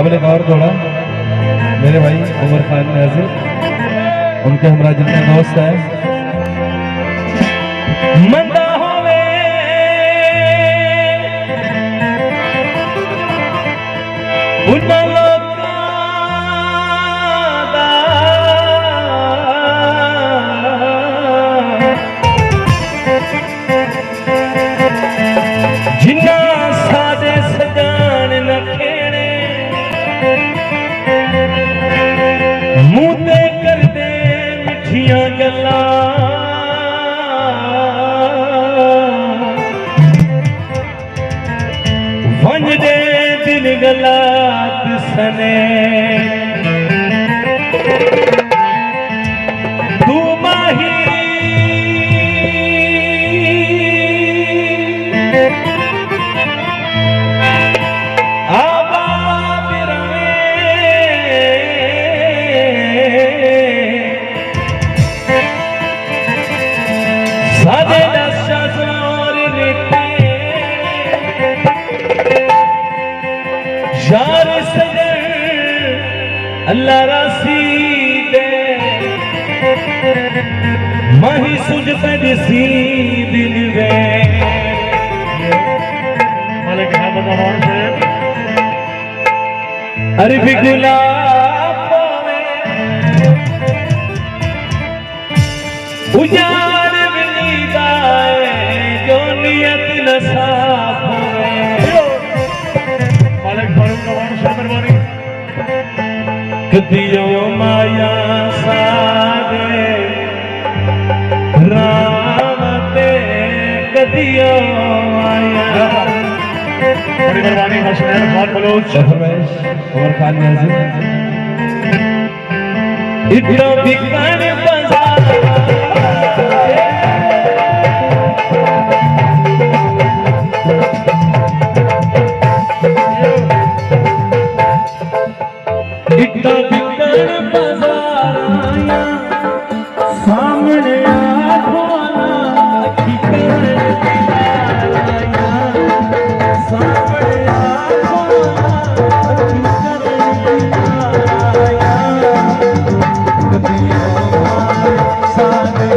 काबिल एक और थोड़ा मेरे भाई उमर खान नाज़िर, उनके हमरा जितने दोस्त हैं मंदा होवे उन लोकां दा जिन्ना सादे सजान न खेड़े मुंह ते कर दे मिठियां गल्लां वंज दे दिन गलात सने तू माही यार सजन अल्लाह रासी दे माही सुझ पड़सी दिन वे मालिक अहमद अमान से अरबी गुलाब उजाड़ मिली गाए जो नियत न साफ कदियो माया सादे राम ते कदियो माया बड़ी मेहरबानी हसनैन खान बलोच फरमाइश उमर खान नाज़िर इतना बिकन बाजार इतना बिकन बाजार आया सामने आखोना की कर सामने आखोना की कर सादे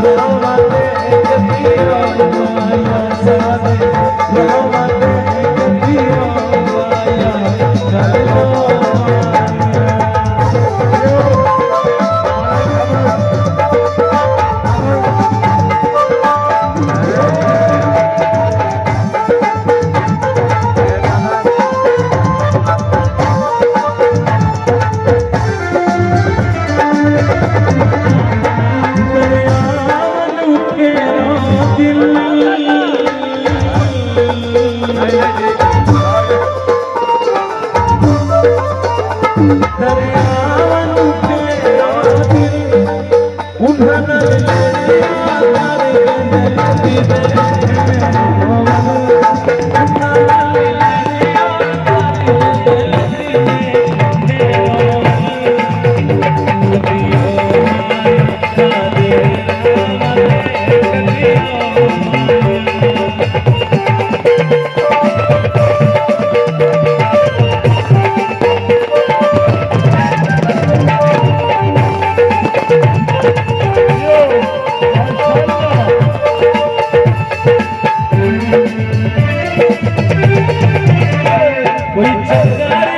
रोवाते कदियो माया सादे रोवाते कदियो माया चलो कोई चक्कर